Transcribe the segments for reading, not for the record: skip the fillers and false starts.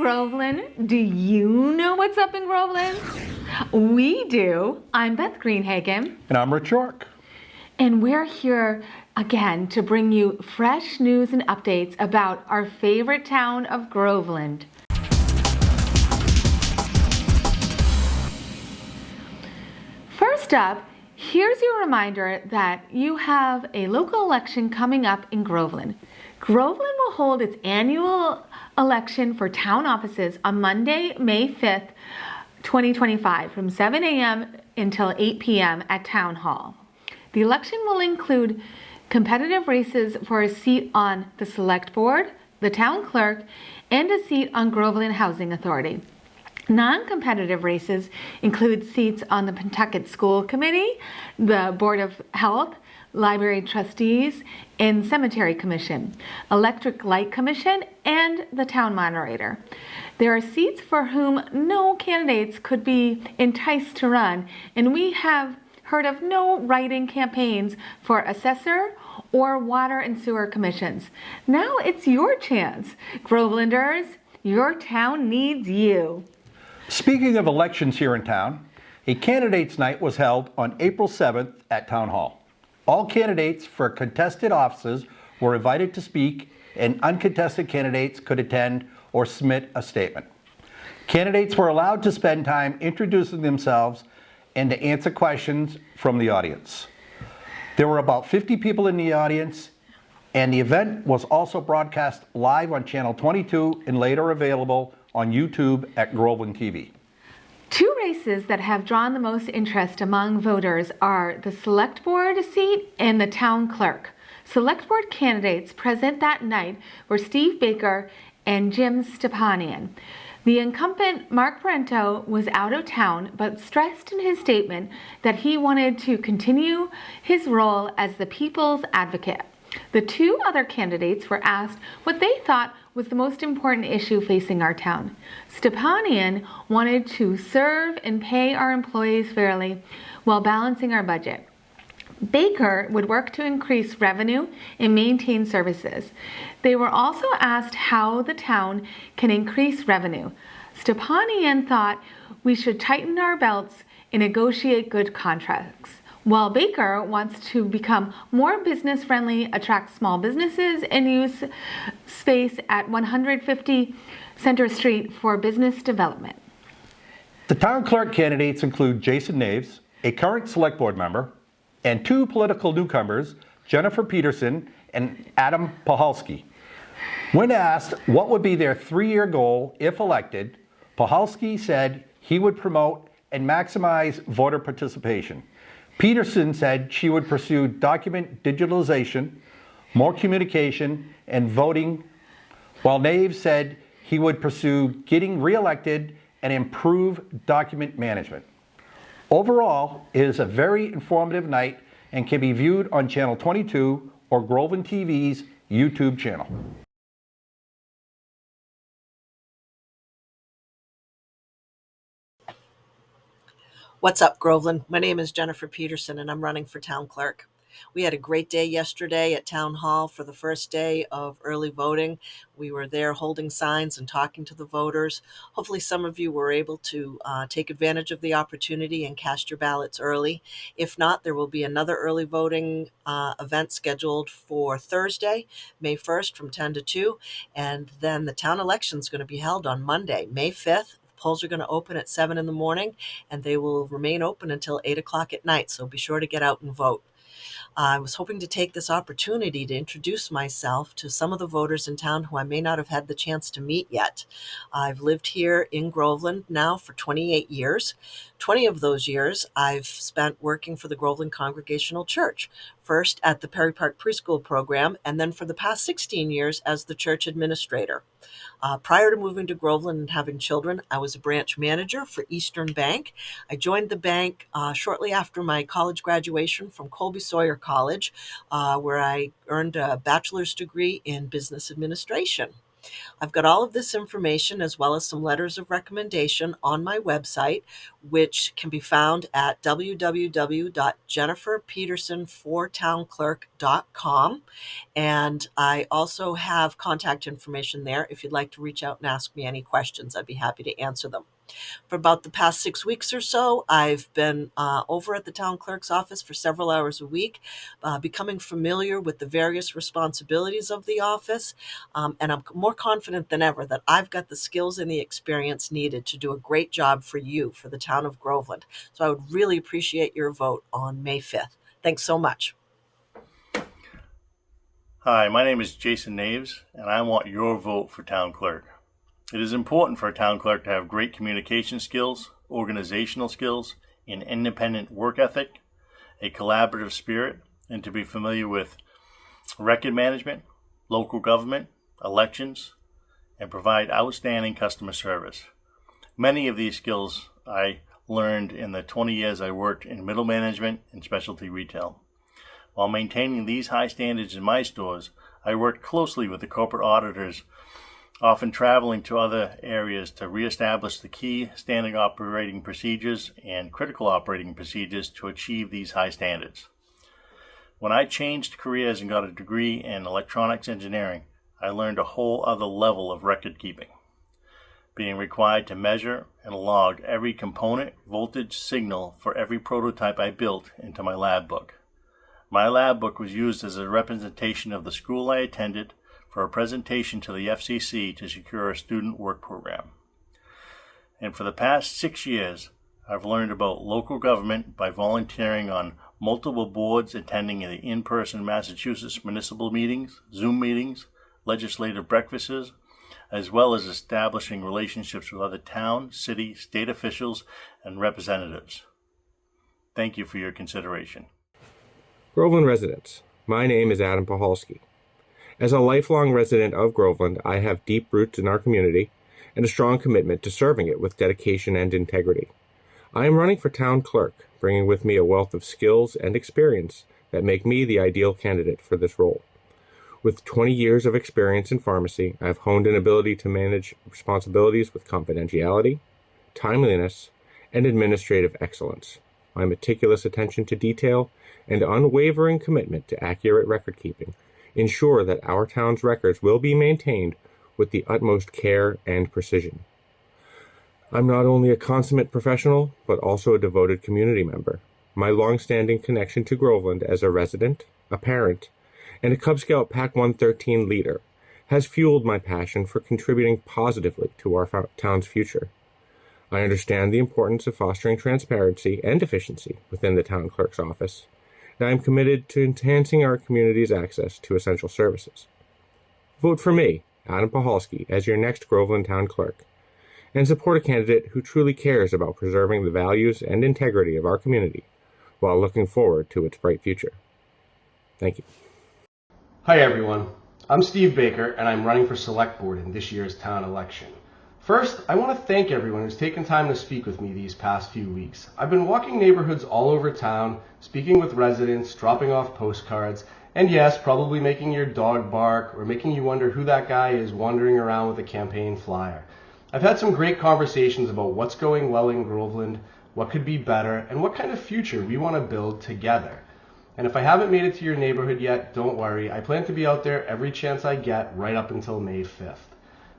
Groveland? Do you know what's up in Groveland? We do. I'm Beth Greenhagen. And I'm Rich York. And we're here again to bring you fresh news and updates about our favorite town of Groveland. First up, here's your reminder that you have a local election coming up in Groveland. Groveland will hold its annual election for town offices on Monday, May 5th, 2025, from 7 a.m. until 8 p.m. at Town Hall. The election will include competitive races for a seat on the Select Board, the Town Clerk, and a seat on Groveland Housing Authority. Non-competitive races include seats on the Pentucket School Committee, the Board of Health, Library Trustees, and Cemetery Commission, Electric Light Commission, and the Town Moderator. There are seats for whom no candidates could be enticed to run, and we have heard of no write-in campaigns for assessor or water and sewer commissions. Now it's your chance. Grovelanders, your town needs you. Speaking of elections here in town, a candidates' night was held on April 7th at Town Hall. All candidates for contested offices were invited to speak, and uncontested candidates could attend or submit a statement. Candidates were allowed to spend time introducing themselves and to answer questions from the audience. There were about 50 people in the audience, and the event was also broadcast live on Channel 22 and later available on YouTube at Groveland TV. Two races that have drawn the most interest among voters are the Select Board seat and the Town Clerk. Select Board candidates present that night were Steve Baker and Jim Stepanian. The incumbent, Mark Parento, was out of town but stressed in his statement that he wanted to continue his role as the people's advocate. The two other candidates were asked what they thought was the most important issue facing our town. Stepanian wanted to serve and pay our employees fairly while balancing our budget. Baker would work to increase revenue and maintain services. They were also asked how the town can increase revenue. Stepanian thought we should tighten our belts and negotiate good contracts, while Baker wants to become more business-friendly, attract small businesses, and use space at 150 Center Street for business development. The Town Clerk candidates include Jason Naves, a current Select Board member, and two political newcomers, Jennifer Peterson and Adam Pahalski. When asked what would be their three-year goal if elected, Pahalski said he would promote and maximize voter participation. Peterson said she would pursue document digitalization, more communication, and voting, while Naves said he would pursue getting reelected and improve document management. Overall, it is a very informative night and can be viewed on Channel 22 or Groveland TV's YouTube channel. What's up, Groveland? My name is Jennifer Peterson, and I'm running for Town Clerk. We had a great day yesterday at Town Hall for the first day of early voting. We were there holding signs and talking to the voters. Hopefully some of you were able to take advantage of the opportunity and cast your ballots early. If not, there will be another early voting event scheduled for Thursday, May 1st from 10 to 2, and then the town election is going to be held on Monday, May 5th. Polls are going to open at 7 in the morning, and they will remain open until 8 o'clock at night, so be sure to get out and vote. I was hoping to take this opportunity to introduce myself to some of the voters in town who I may not have had the chance to meet yet. I've lived here in Groveland now for 28 years. 20 of those years I've spent working for the Groveland Congregational Church, first at the Perry Park Preschool program, and then for the past 16 years as the church administrator. Prior to moving to Groveland and having children, I was a branch manager for Eastern Bank. I joined the bank shortly after my college graduation from Colby Sawyer College, where I earned a bachelor's degree in business administration. I've got all of this information as well as some letters of recommendation on my website, which can be found at www.jenniferpetersonfortownclerk.com. And I also have contact information there. If you'd like to reach out and ask me any questions, I'd be happy to answer them. For about the past 6 weeks or so, I've been over at the town clerk's office for several hours a week, becoming familiar with the various responsibilities of the office, and I'm more confident than ever that I've got the skills and the experience needed to do a great job for you, for the town of Groveland. So I would really appreciate your vote on May 5th. Thanks so much. Hi, my name is Jason Naves, and I want your vote for town clerk. It is important for a town clerk to have great communication skills, organizational skills, an independent work ethic, a collaborative spirit, and to be familiar with record management, local government, elections, and provide outstanding customer service. Many of these skills I learned in the 20 years I worked in middle management and specialty retail. While maintaining these high standards in my stores, I worked closely with the corporate auditors, often traveling to other areas to reestablish the key standard operating procedures and critical operating procedures to achieve these high standards. When I changed careers and got a degree in electronics engineering, I learned a whole other level of record keeping, being required to measure and log every component, voltage, signal for every prototype I built into my lab book. My lab book was used as a representation of the school I attended for a presentation to the FCC to secure a student work program. And for the past 6 years, I've learned about local government by volunteering on multiple boards, attending the in-person Massachusetts municipal meetings, Zoom meetings, legislative breakfasts, as well as establishing relationships with other town, city, state officials, and representatives. Thank you for your consideration. Groveland residents, my name is Adam Pahalski. As a lifelong resident of Groveland, I have deep roots in our community and a strong commitment to serving it with dedication and integrity. I am running for town clerk, bringing with me a wealth of skills and experience that make me the ideal candidate for this role. With 20 years of experience in pharmacy, I have honed an ability to manage responsibilities with confidentiality, timeliness, and administrative excellence. My meticulous attention to detail and unwavering commitment to accurate record keeping ensure that our town's records will be maintained with the utmost care and precision. I'm not only a consummate professional, but also a devoted community member. My long-standing connection to Groveland as a resident, a parent, and a Cub Scout Pac 113 leader has fueled my passion for contributing positively to our town's future. I understand the importance of fostering transparency and efficiency within the town clerk's office, and I am committed to enhancing our community's access to essential services. Vote for me, Adam Pahalski, as your next Groveland town clerk, and support a candidate who truly cares about preserving the values and integrity of our community while looking forward to its bright future. Thank you. Hi everyone, I'm Steve Baker and I'm running for Select Board in this year's town election. First, I want to thank everyone who's taken time to speak with me these past few weeks. I've been walking neighborhoods all over town, speaking with residents, dropping off postcards, and yes, probably making your dog bark or making you wonder who that guy is wandering around with a campaign flyer. I've had some great conversations about what's going well in Groveland, what could be better, and what kind of future we want to build together. And if I haven't made it to your neighborhood yet, don't worry. I plan to be out there every chance I get right up until May 5th.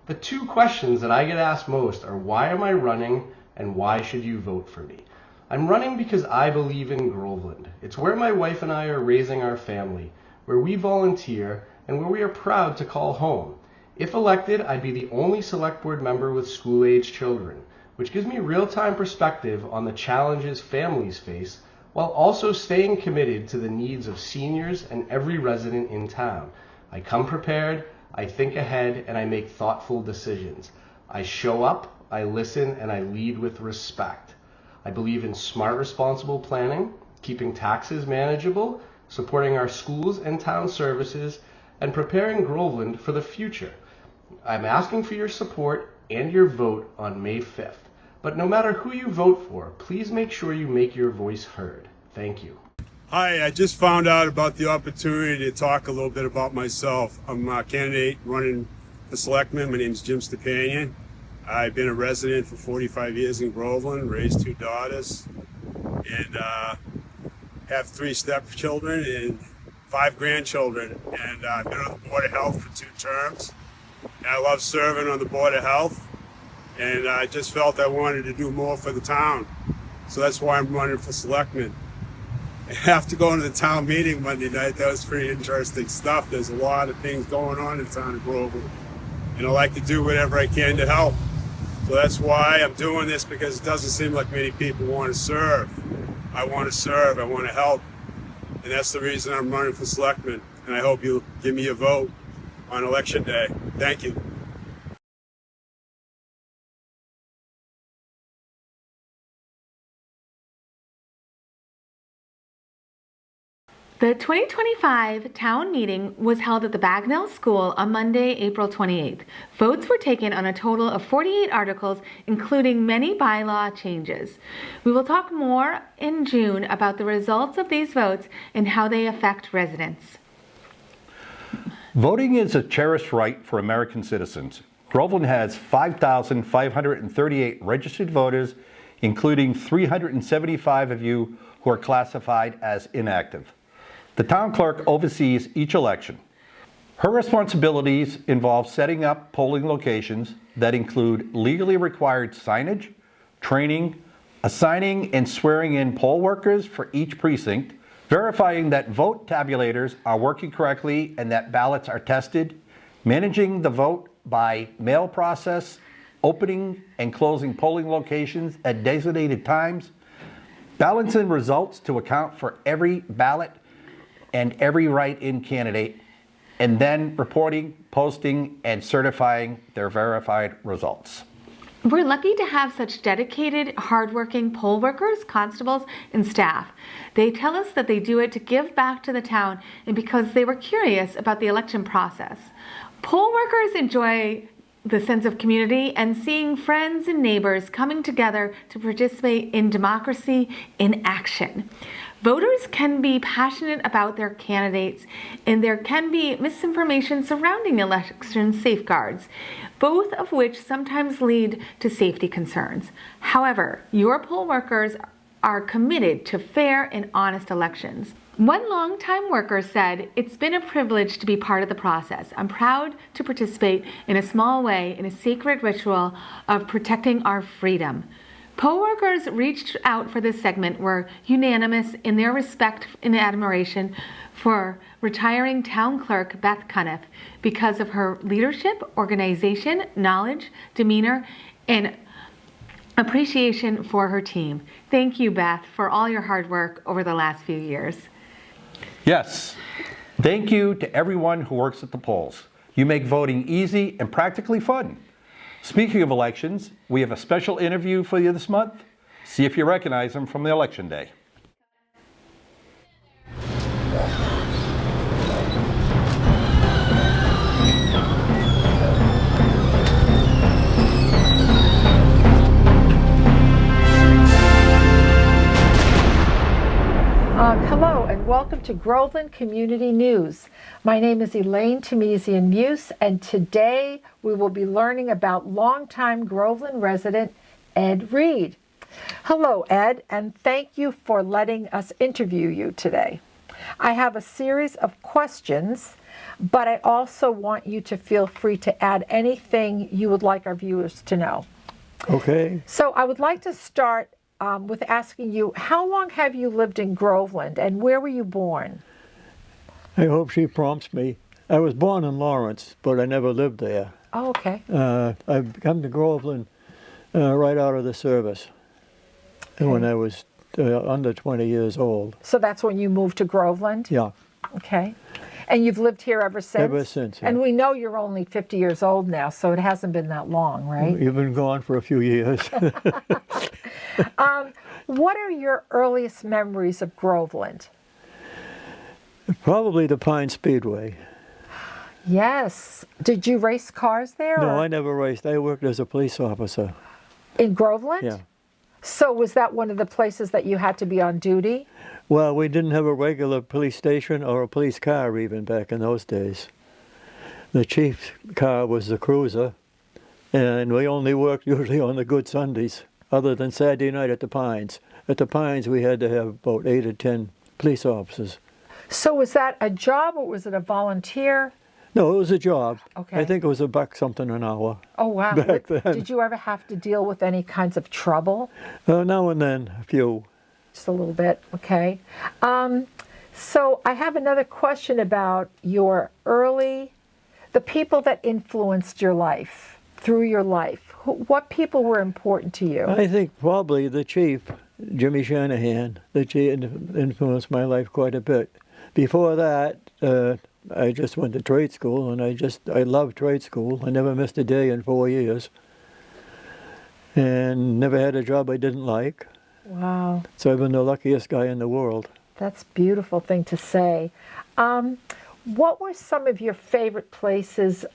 The two questions that I get asked most are, why am I running and why should you vote for me? I'm running because I believe in Groveland. It's where my wife and I are raising our family, where we volunteer, and where we are proud to call home. If elected, I'd be the only select board member with school-age children, which gives me real-time perspective on the challenges families face, while also staying committed to the needs of seniors and every resident in town. I come prepared, I think ahead, and I make thoughtful decisions. I show up, I listen, and I lead with respect. I believe in smart, responsible planning, keeping taxes manageable, supporting our schools and town services, and preparing Groveland for the future. I'm asking for your support and your vote on May 5th. But no matter who you vote for, please make sure you make your voice heard. Thank you. Hi, I just found out about the opportunity to talk a little bit about myself. I'm a candidate running for selectmen. My name is Jim Stepanian. I've been a resident for 45 years in Groveland, raised 2 daughters, and have 3 stepchildren and 5 grandchildren. And I've been on the Board of Health for 2 terms. And I love serving on the Board of Health, and I just felt I wanted to do more for the town. So that's why I'm running for selectman. After going to the town meeting Monday night, that was pretty interesting stuff. There's a lot of things going on in the town of Groveland, and I like to do whatever I can to help. So that's why I'm doing this, because it doesn't seem like many people want to serve. I want to serve, I want to help, and that's the reason I'm running for selectman, and I hope you'll give me a vote on election day. Thank you. The 2025 town meeting was held at the Bagnell School on Monday, April 28th. Votes were taken on a total of 48 articles, including many bylaw changes. We will talk more in June about the results of these votes and how they affect residents. Voting is a cherished right for American citizens. Groveland has 5,538 registered voters, including 375 of you who are classified as inactive. The town clerk oversees each election. Her responsibilities involve setting up polling locations that include legally required signage, training, assigning and swearing in poll workers for each precinct, verifying that vote tabulators are working correctly and that ballots are tested, managing the vote by mail process, opening and closing polling locations at designated times, balancing results to account for every ballot and every write-in candidate, and then reporting, posting, and certifying their verified results. We're lucky to have such dedicated, hardworking poll workers, constables, and staff. They tell us that they do it to give back to the town and because they were curious about the election process. Poll workers enjoy the sense of community and seeing friends and neighbors coming together to participate in democracy in action. Voters can be passionate about their candidates, and there can be misinformation surrounding election safeguards, both of which sometimes lead to safety concerns. However, your poll workers are committed to fair and honest elections. One longtime worker said, "It's been a privilege to be part of the process. I'm proud to participate in a small way in a sacred ritual of protecting our freedom." Poll workers reached out for this segment were unanimous in their respect and admiration for retiring town clerk Beth Cuniff because of her leadership, organization, knowledge, demeanor, and appreciation for her team. Thank you, Beth, for all your hard work over the last few years. Yes, thank you to everyone who works at the polls. You make voting easy and practically fun. Speaking of elections, we have a special interview for you this month. See if you recognize them from the election day. Hello and welcome to Groveland Community News. My name is Elaine Temesian-Muse, and today we will be learning about longtime Groveland resident Ed Reed. Hello, Ed, and thank you for letting us interview you today. I have a series of questions, but I also want you to feel free to add anything you would like our viewers to know. Okay. So I would like to start with asking you, how long have you lived in Groveland and where were you born? I hope she prompts me. I was born in Lawrence, but I never lived there. Oh, okay. I've come to Groveland right out of the service when I was under 20 years old. So that's when you moved to Groveland? Yeah. Okay. And you've lived here ever since? Ever since, yeah. And we know you're only 50 years old now, so it hasn't been that long, right? You've been gone for a few years. What are your earliest memories of Groveland? Probably the Pine Speedway. Yes. Did you race cars there? No, or? I never raced. I worked as a police officer. In Groveland? Yeah. So was that one of the places that you had to be on duty? Well, we didn't have a regular police station or a police car even back in those days. The chief's car was the cruiser, and we only worked usually on the good Sundays, other than Saturday night at the Pines. At the Pines, we had to have about 8 or 10 police officers. So was that a job or was it a volunteer? No, it was a job. Okay. I think it was $1 something an hour. Oh, wow. Back then. Did you ever have to deal with any kinds of trouble? Now and then, a few. Just a little bit, okay. So I have another question about the people that influenced your life, through your life. What people were important to you? I think probably the chief, Jimmy Shanahan, the chief influenced my life quite a bit. Before that, I just went to trade school, and I loved trade school. I never missed a day in 4 years, and never had a job I didn't like. Wow. So I've been the luckiest guy in the world. That's a beautiful thing to say. What were some of your favorite places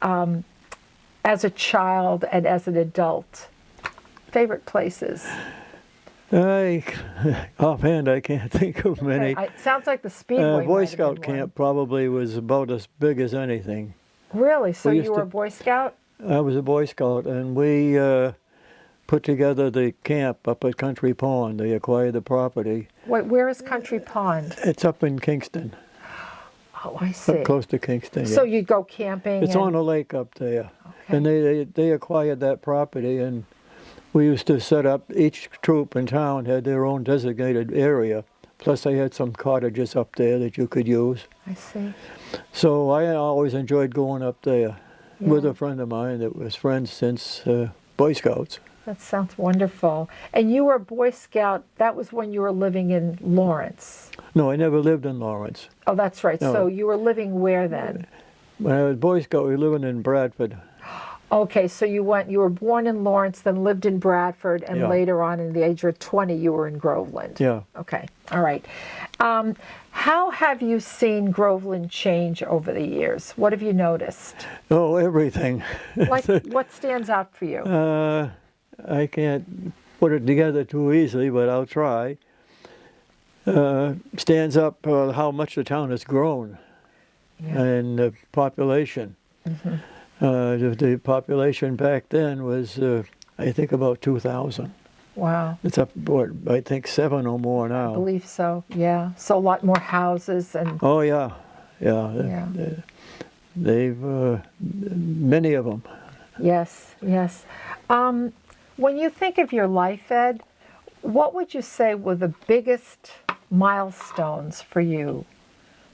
as a child and as an adult? Favorite places? Offhand, I can't think of many. Okay. It sounds like the Speedway. Boy Scout camp probably was about as big as anything. Really? So We you used were to- a Boy Scout? I was a Boy Scout, and we put together the camp up at Country Pond. They acquired the property. Wait, where is Country Pond? It's up in Kingston, Oh, I see. up close to Kingston. So yeah. you go camping? It's on a lake up there. Okay. And they acquired that property, and we used to set up, each troop in town had their own designated area. Plus they had some cottages up there that you could use. I see. So I always enjoyed going up there with Yeah. a friend of mine that was friends since Boy Scouts. That sounds wonderful. And you were a Boy Scout, that was when you were living in Lawrence. No, I never lived in Lawrence. Oh, that's right. No. So you were living where then? When I was Boy Scout, we were living in Bradford. Okay, so you were born in Lawrence, then lived in Bradford, and Yeah. later on, in the age of 20, you were in Groveland. Yeah. Okay, all right. How have you seen Groveland change over the years? What have you noticed? Oh, everything. Like, what stands out for you? I can't put it together too easily, but I'll try. Stands up how much the town has grown Yeah. and the population. The population back then was, I think, about 2,000. Wow, It's up, what, I think 7 or more I now. believe so, yeah. So a lot more houses and, Oh, yeah. Yeah. Yeah. They've, many of them. yes, yes. When you think of your life, Ed, what would you say were the biggest milestones for you?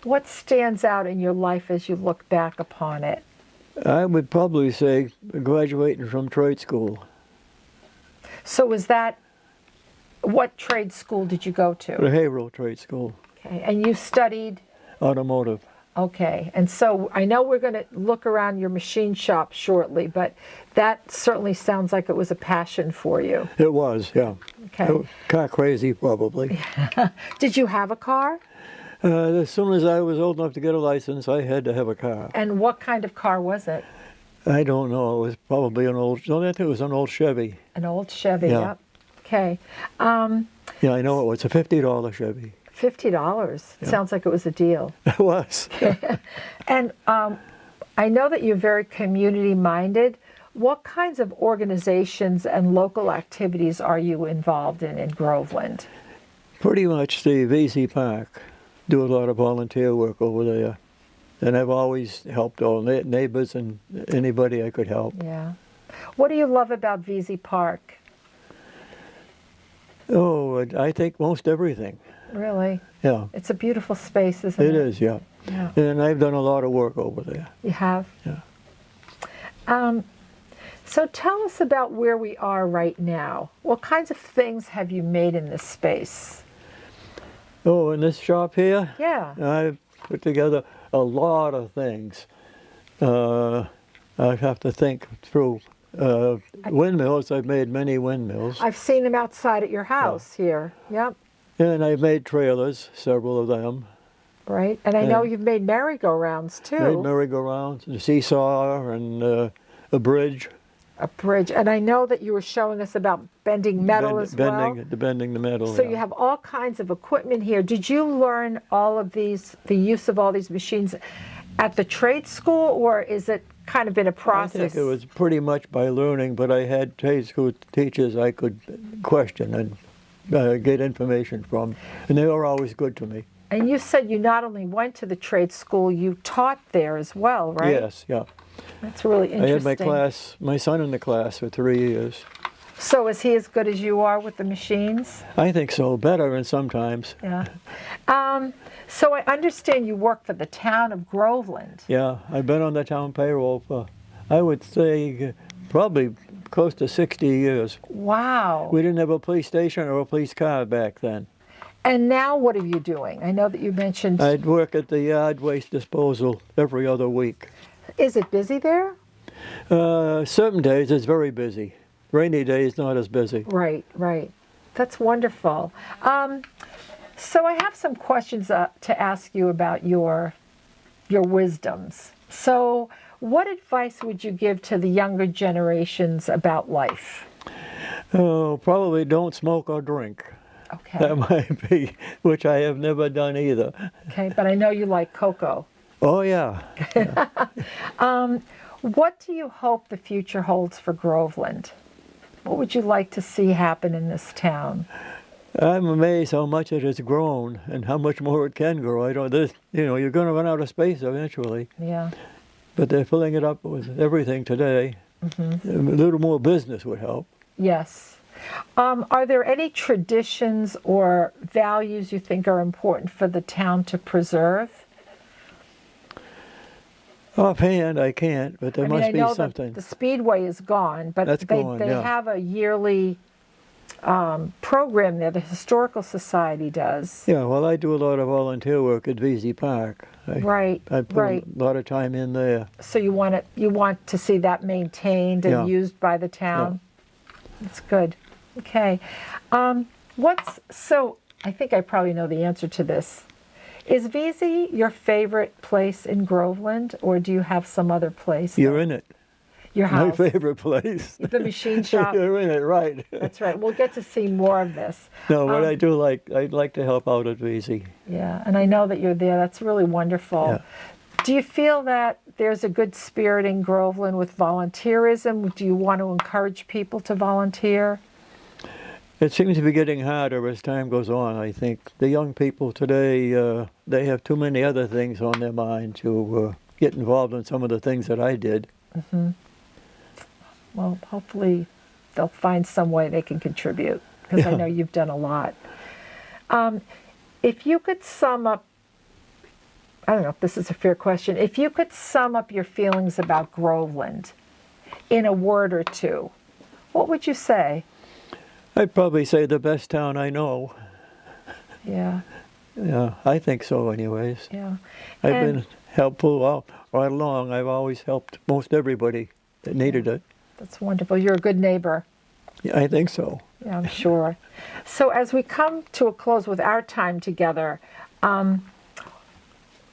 What stands out in your life as you look back upon it? I would probably say graduating from trade school. So was that, what trade school did you go The to? Haverhill Trade School, Okay, and you studied, automotive. okay, and so I know we're going to look around your machine shop shortly, but that certainly sounds like it was a passion for you. It was, yeah. Okay. Car crazy, probably. Did you have a car? As soon as I was old enough to get a license, I had to have a car. And what kind of car was it? I don't know. It was probably an old. No, I think it was an old Chevy. An old Chevy, Yeah. yep. Okay. Yeah, I know it was a $50 Chevy. $50. Sounds like it was a deal. It was. And I know that you're very community minded. What kinds of organizations and local activities are you involved in Groveland? Pretty much the VZ Park. Do a lot of volunteer work over there. And I've always helped all neighbors and anybody I could help. Yeah. What do you love about VZ Park? Oh, I think most everything. Really? Yeah, It's a beautiful space, isn't it? it is, yeah. Yeah. And I've done a lot of work over there. You have? Yeah. So tell us about where we are right now. What kinds of things have you made in this space? Oh, in this shop here? Yeah. I've put together a lot of things. I have to think through. Windmills, I've made many windmills. I've seen them outside at your house here. Yep. And I've made trailers, several of them. Right. And I know Yeah. you've made merry-go-rounds too. Made merry-go-rounds, a seesaw, and a bridge. A bridge. And I know that you were showing us about bending metal as well. Bending the metal. So yeah. you have all kinds of equipment here. Did you learn all of these, the use of all these machines at the trade school, or is it kind of been a process? I think it was pretty much by learning, but I had trade school teachers I could question and get information from, and they were always good to me. And you said you not only went to the trade school, you taught there as well, right? Yes, yeah. That's really interesting. I had my son in the class for 3 years. So is he as good as you are with the machines? I think so, better and sometimes. Yeah. So I understand you work for the town of Groveland. Yeah, I've been on the town payroll for, I would say, probably close to 60 years. Wow. We didn't have a police station or a police car back then. And now what are you doing? I know that you mentioned... I'd work at the yard waste disposal every other week. Is it busy there? Certain days it's very busy. Rainy days not as busy. Right, right. That's wonderful. So I have some questions to ask you about your wisdoms. So what advice would you give to the younger generations about life? Oh, probably don't smoke or drink. Okay. That might be, which I have never done either. Okay, but I know you like cocoa. Oh, yeah. What do you hope the future holds for Groveland? What would you like to see happen in this town? I'm amazed how much it has grown and how much more it can grow. You're going to run out of space eventually. Yeah. But they're filling it up with everything today. Mm-hmm. A little more business would help. Yes. Are there any traditions or values you think are important for the town to preserve? Offhand, I can't, but there must be something. The Speedway is gone, but they have a yearly program there. The Historical Society does. Yeah, well, I do a lot of volunteer work at VZ Park. I put a lot of time in there. So you want to see that maintained and used by the town? Yeah. That's good. Okay. So I think I probably know the answer to this. Is VZ your favorite place in Groveland, or do you have some other place? You're in it. Your house. My favorite place. The machine shop. You're in it, right. That's right. We'll get to see more of this. No, what I'd like to help out at VZ. Yeah, and I know that you're there. That's really wonderful. Yeah. Do you feel that there's a good spirit in Groveland with volunteerism? Do you want to encourage people to volunteer? It seems to be getting harder as time goes on, I think. The young people today, they have too many other things on their mind to get involved in some of the things that I did. Mm-hmm. Well, hopefully they'll find some way they can contribute, because I know you've done a lot. If you could sum up, I don't know if this is a fair question, if you could sum up your feelings about Groveland in a word or two, what would you say? I'd probably say the best town I know. Yeah. Yeah, I think so anyways. Yeah. I've been helpful right along. I've always helped most everybody that needed it. That's wonderful. You're a good neighbor. Yeah, I think so. Yeah, I'm sure. So as we come to a close with our time together, and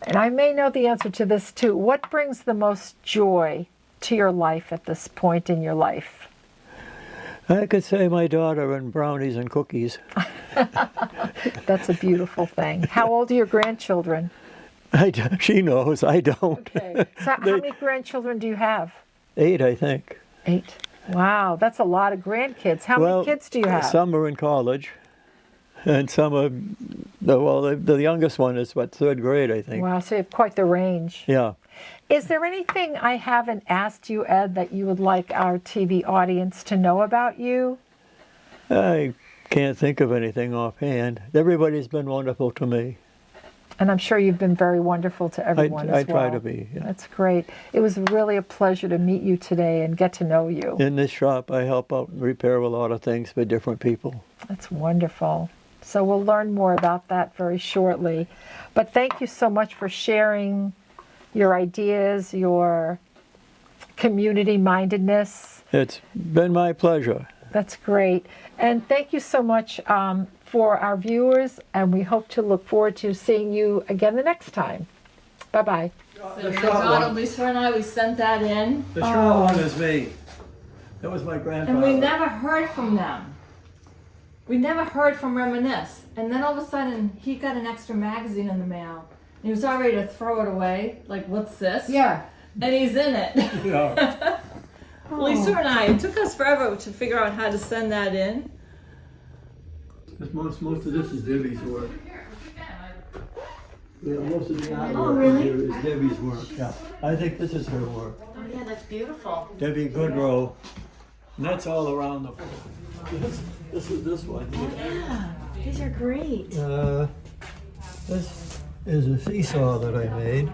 I may know the answer to this too, what brings the most joy to your life at this point in your life? I could say my daughter and brownies and cookies. That's a beautiful thing. How old are your grandchildren? She knows, I don't. Okay. So how many grandchildren do you have? 8, I think. 8. Wow, that's a lot of grandkids. How many kids do you have? Some are in college, and some are, the youngest one is, 3rd grade, I think. Wow, so you have quite the range. Yeah. Is there anything I haven't asked you, Ed, that you would like our TV audience to know about you? I can't think of anything offhand. Everybody's been wonderful to me. And I'm sure you've been very wonderful to everyone as well. I try to be, yeah. That's great. It was really a pleasure to meet you today and get to know you. In this shop, I help out and repair a lot of things for different people. That's wonderful. So we'll learn more about that very shortly. But thank you so much for sharing your ideas, your community mindedness. It's been my pleasure. That's great. And thank you so much for our viewers, and we hope to look forward to seeing you again the next time. Bye-bye. So my daughter Lisa and I, we sent that in. The short one is me. That was my grandfather. And we never heard from them. We never heard from Reminisce. And then all of a sudden, he got an extra magazine in the mail. He was all ready to throw it away. Like, what's this? Yeah. and he's in it. Yeah. Lisa and I, it took us forever to figure out how to send that in. Most of this is Debbie's work. Yeah, most of the artwork Oh, really? here is Debbie's work. Yeah, I think this is her work. Oh yeah, that's beautiful. Debbie Goodrow. And that's all around the. This is this one here. Yeah, these are great. This is a seesaw that I made.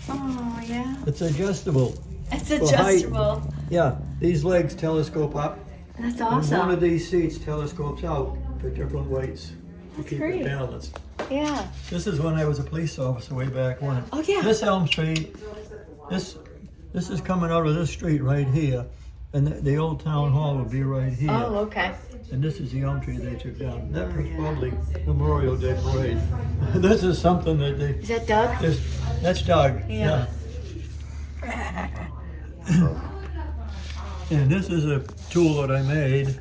Oh yeah. It's adjustable. It's For height. adjustable. Yeah, these legs telescope up. That's And one of awesome. these seats telescopes out for different weights to keep great. it balanced. Yeah. This is when I was a police officer way back when. Oh, yeah. This Elm Street, this is coming out of this street right here, and the old town hall will be right here. Oh, okay. And this is the elm tree they took down. That was probably Memorial Day parade. This is something that they. Is that Doug? That's Doug. Yeah. And this is a tool that I made.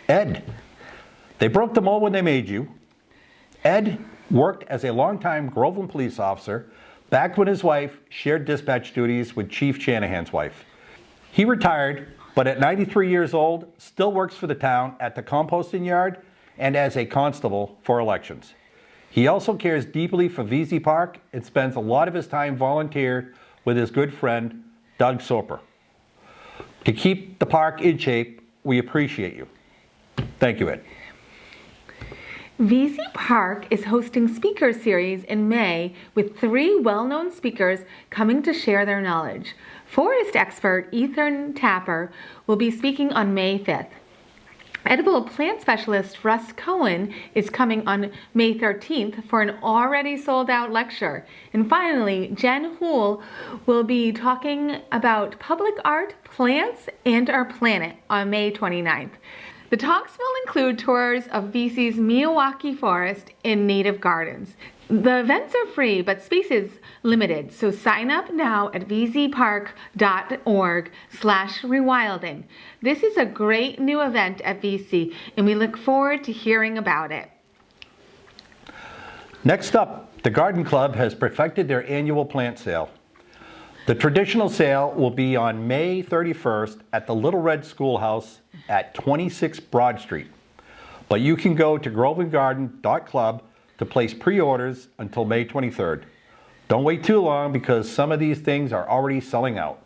Ed, they broke the mold when they made you. Ed worked as a longtime Groveland police officer back when his wife shared dispatch duties with Chief Shanahan's wife. He retired, but at 93 years old, still works for the town at the composting yard and as a constable for elections. He also cares deeply for VZ Park and spends a lot of his time volunteered with his good friend, Doug Soper. To keep the park in shape, we appreciate you. Thank you, Ed. VZ Park is hosting speaker series in May with 3 well-known speakers coming to share their knowledge. Forest expert Ethan Tapper will be speaking on May 5th. Edible plant specialist Russ Cohen is coming on May 13th for an already sold-out lecture. And finally, Jen Houle will be talking about public art, plants, and our planet on May 29th. The talks will include tours of BC's Miyawaki Forest and native gardens. The events are free, but space is limited, so sign up now at vzpark.org/rewilding. This is a great new event at VC, and we look forward to hearing about it. Next up, the Garden Club has perfected their annual plant sale. The traditional sale will be on May 31st at the Little Red Schoolhouse at 26 Broad Street. But you can go to grovelandgarden.club to place pre-orders until May 23rd. Don't wait too long because some of these things are already selling out.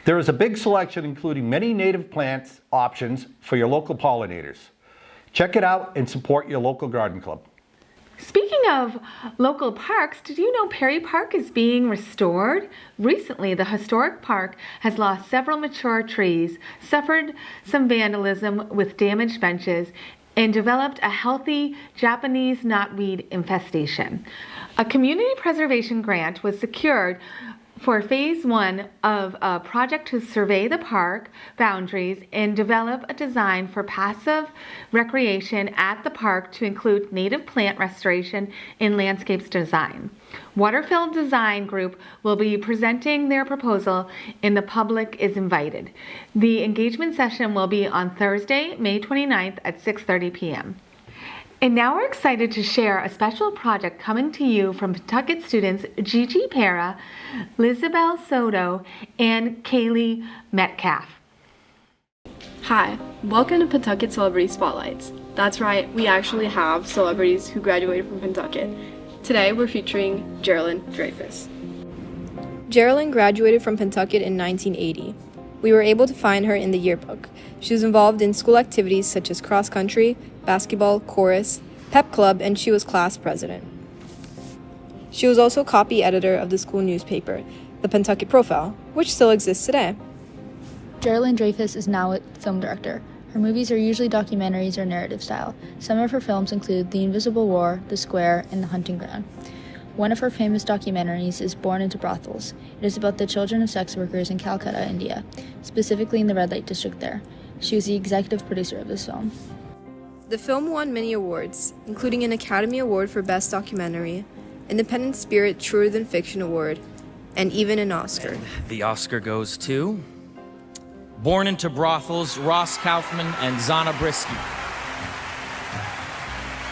There is a big selection including many native plants options for your local pollinators. Check it out and support your local garden club. Speaking of local parks, did you know Perry Park is being restored? Recently, the historic park has lost several mature trees, suffered some vandalism with damaged benches, and developed a healthy Japanese knotweed infestation. A community preservation grant was secured for phase 1 of a project to survey the park boundaries and develop a design for passive recreation at the park to include native plant restoration and landscapes design. Waterfield Design Group will be presenting their proposal and the public is invited. The engagement session will be on Thursday, May 29th at 6:30 p.m. And now we're excited to share a special project coming to you from Pentucket students Gigi Parra, Lisibel Soto, and Kalleigh Metcalf. Hi, welcome to Pentucket Celebrity Spotlights. That's right, we actually have celebrities who graduated from Pentucket. Today we're featuring Geraldine Dreyfus. Geraldine graduated from Pentucket in 1980. We were able to find her in the yearbook. She was involved in school activities such as cross country, basketball, chorus, pep club, and she was class president. She was also copy editor of the school newspaper, the Pentucket Profile, which still exists today. Geraldine Dreyfus is now a film director. Her movies are usually documentaries or narrative style. Some of her films include The Invisible War, The Square, and The Hunting Ground. One of her famous documentaries is Born into Brothels. It is about the children of sex workers in Calcutta, India, specifically in the red light district there. She was the executive producer of this film. The film won many awards, including an Academy Award for Best Documentary, Independent Spirit Truer Than Fiction Award, and even an Oscar. The Oscar goes to Born into Brothels, Ross Kaufman and Zana Brisky.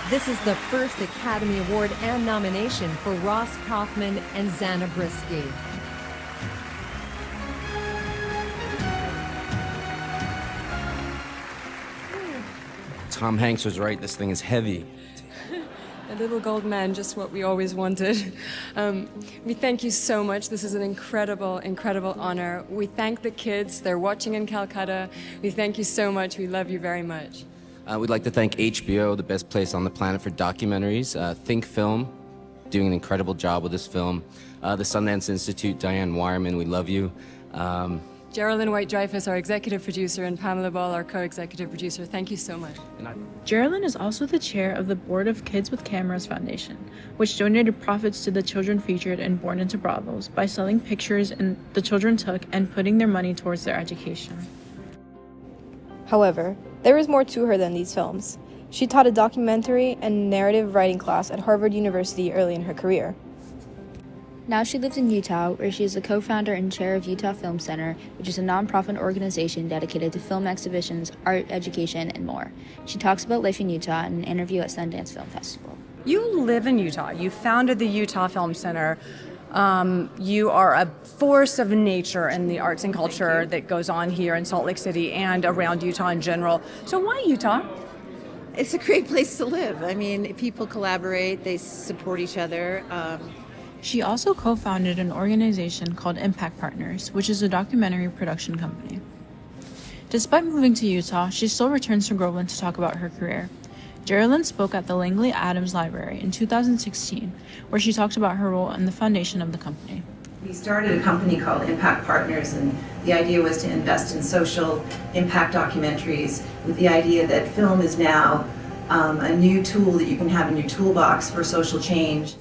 This is the first Academy Award and nomination for Ross Kaufman and Zana Brisky. Tom Hanks was right, this thing is heavy. A little gold man, just what we always wanted. We thank you so much. This is an incredible, incredible honor. We thank the kids. They're watching in Calcutta. We thank you so much. We love you very much. We'd like to thank HBO, the best place on the planet for documentaries. Think Film, doing an incredible job with this film. The Sundance Institute, Diane Wireman, we love you. Geraldine White-Dreyfus, our executive producer, and Pamela Ball, our co-executive producer. Thank you so much. Geraldine is also the chair of the board of Kids with Cameras Foundation, which donated profits to the children featured in Born into Brothels by selling pictures the children took and putting their money towards their education. However, there is more to her than these films. She taught a documentary and narrative writing class at Harvard University early in her career. Now she lives in Utah, where she is the co-founder and chair of Utah Film Center, which is a nonprofit organization dedicated to film exhibitions, art education, and more. She talks about life in Utah in an interview at Sundance Film Festival. You live in Utah. You founded the Utah Film Center. You are a force of nature in the arts and culture that goes on here in Salt Lake City and around Utah in general. So why Utah? It's a great place to live. I mean, people collaborate, they support each other. She also co-founded an organization called Impact Partners, which is a documentary production company. Despite moving to Utah, she still returns to Groveland to talk about her career. Geraldine spoke at the Langley Adams Library in 2016, where she talked about her role in the foundation of the company. We started a company called Impact Partners, and the idea was to invest in social impact documentaries with the idea that film is now a new tool that you can have in your toolbox for social change.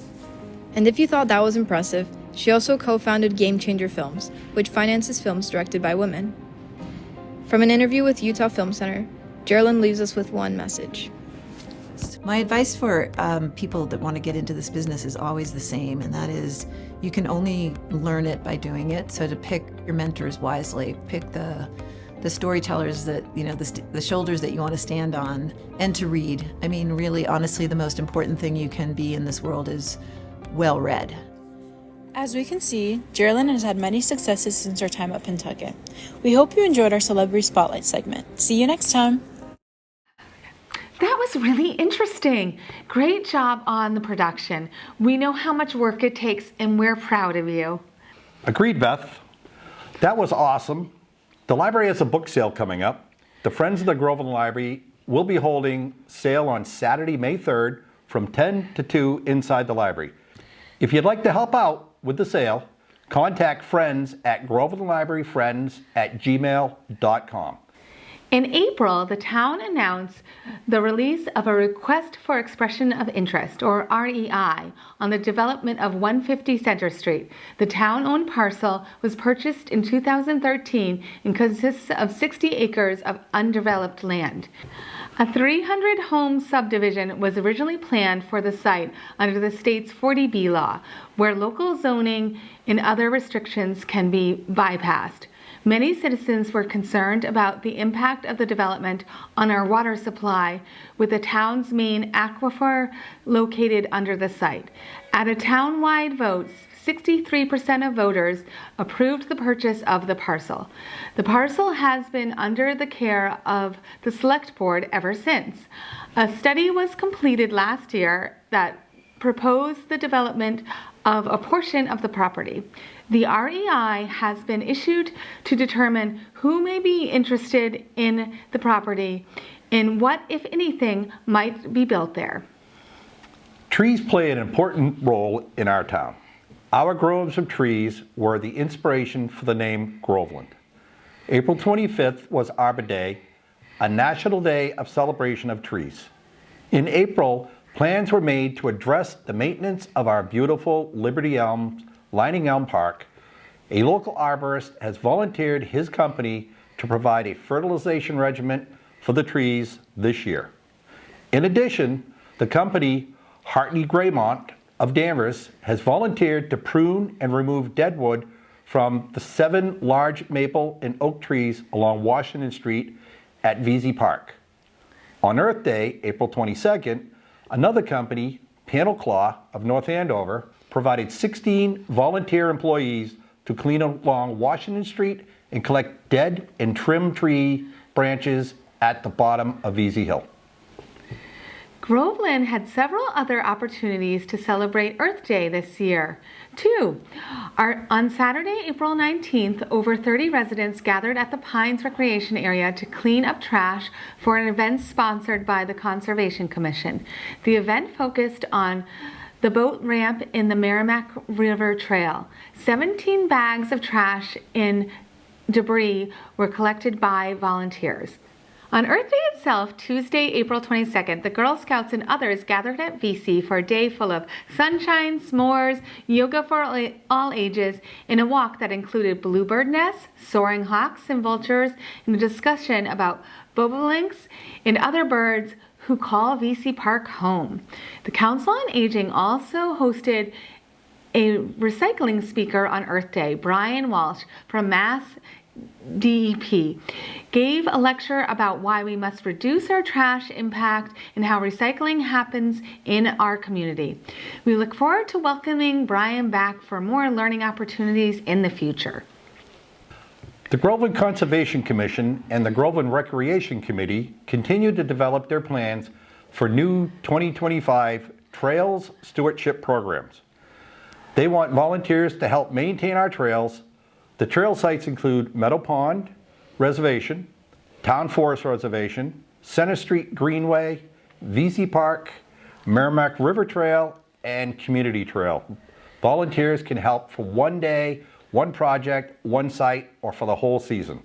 And if you thought that was impressive, she also co-founded Game Changer Films, which finances films directed by women. From an interview with Utah Film Center, Geraldine leaves us with one message. My advice for people that want to get into this business is always the same, and that is you can only learn it by doing it. So to pick your mentors wisely, pick the storytellers that, you know, the shoulders that you want to stand on, and to read. I mean, really, honestly, the most important thing you can be in this world is well-read. As we can see, Geraldine has had many successes since her time at Pentucket. We hope you enjoyed our Celebrity Spotlight segment. See you next time. That was really interesting. Great job on the production. We know how much work it takes, and we're proud of you. Agreed, Beth. That was awesome. The library has a book sale coming up. The Friends of the Groveland Library will be holding sale on Saturday, May 3rd from 10 to 2 inside the library. If you'd like to help out with the sale, contact friends@grovelandlibraryfriends@gmail.com. In April, the town announced the release of a Request for Expression of Interest, or REI, on the development of 150 Center Street. The town-owned parcel was purchased in 2013 and consists of 60 acres of undeveloped land. A 300-home subdivision was originally planned for the site under the state's 40B law, where local zoning and other restrictions can be bypassed. Many citizens were concerned about the impact of the development on our water supply, with the town's main aquifer located under the site. At a town-wide vote, 63% of voters approved the purchase of the parcel. The parcel has been under the care of the Select Board ever since. A study was completed last year that proposed the development of a portion of the property. The REI has been issued to determine who may be interested in the property and what, if anything, might be built there. Trees play an important role in our town. Our groves of trees were the inspiration for the name Groveland. April 25th was Arbor Day, a national day of celebration of trees. In April, plans were made to address the maintenance of our beautiful Liberty elms lining Elm Park. A local arborist has volunteered his company to provide a fertilization regimen for the trees this year. In addition, the company Hartney Graymont of Danvers has volunteered to prune and remove dead wood from the 7 large maple and oak trees along Washington Street at VZ Park. On Earth Day, April 22nd, another company, Panel Claw of North Andover, provided 16 volunteer employees to clean along Washington Street and collect dead and trimmed tree branches at the bottom of VZ Hill. Groveland had several other opportunities to celebrate Earth Day this year, too. On Saturday, April 19th, over 30 residents gathered at the Pines Recreation Area to clean up trash for an event sponsored by the Conservation Commission. The event focused on the boat ramp in the Merrimack River Trail. 17 bags of trash and debris were collected by volunteers. On Earth Day itself, Tuesday, April 22nd, the Girl Scouts and others gathered at VC for a day full of sunshine, s'mores, yoga for all ages, and a walk that included bluebird nests, soaring hawks and vultures, and a discussion about bobolinks and other birds who call VC Park home. The Council on Aging also hosted a recycling speaker on Earth Day. Brian Walsh from Mass DEP gave a lecture about why we must reduce our trash impact and how recycling happens in our community. We look forward to welcoming Brian back for more learning opportunities in the future. The Groveland Conservation Commission and the Groveland Recreation Committee continue to develop their plans for new 2025 Trails Stewardship programs. They want volunteers to help maintain our trails. The trail sites include Meadow Pond Reservation, Town Forest Reservation, Center Street Greenway, VC Park, Merrimack River Trail, and Community Trail. Volunteers can help for one day, one project, one site, or for the whole season.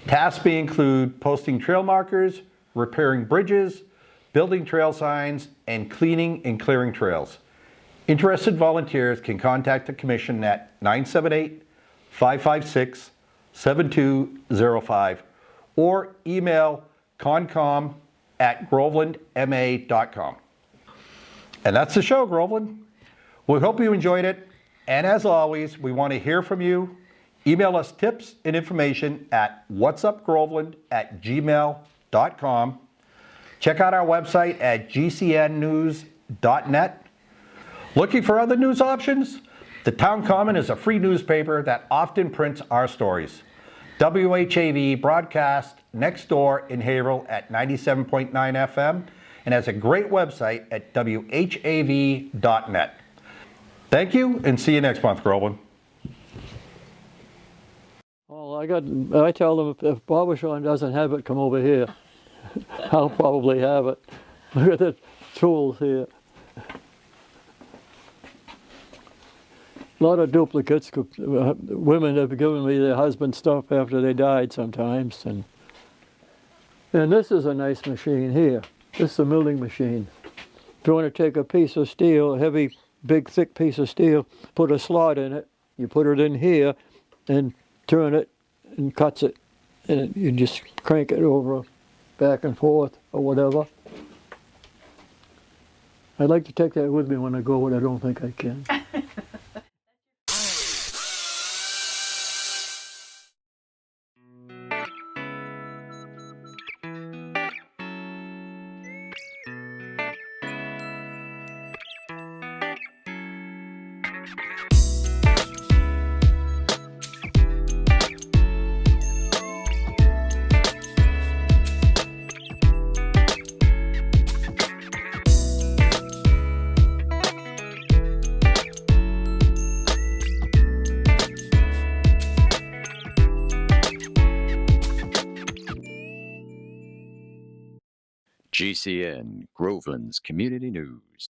Tasks may include posting trail markers, repairing bridges, building trail signs, and cleaning and clearing trails. Interested volunteers can contact the Commission at 978-556-7205 or email concom@grovelandma.com. And that's the show, Groveland. We hope you enjoyed it. And as always, we want to hear from you. Email us tips and information at whatsupgroveland@gmail.com. Check out our website at gcnnews.net. Looking for other news options? The Town Common is a free newspaper that often prints our stories. WHAV broadcasts next door in Haverhill at 97.9 FM and has a great website at whav.net. Thank you and see you next month, Groveland. Oh, I tell them if Barbashawn doesn't have it, come over here. I'll probably have it. Look at the tools here. A lot of duplicates. Women have given me their husband's stuff after they died sometimes. And this is a nice machine here. This is a milling machine. If you want to take a piece of steel, a heavy, big, thick piece of steel, put a slot in it, you put it in here, and turn it, and cuts it. And you just crank it over, back and forth, or whatever. I'd like to take that with me when I go, but I don't think I can. GCN, Groveland's Community News.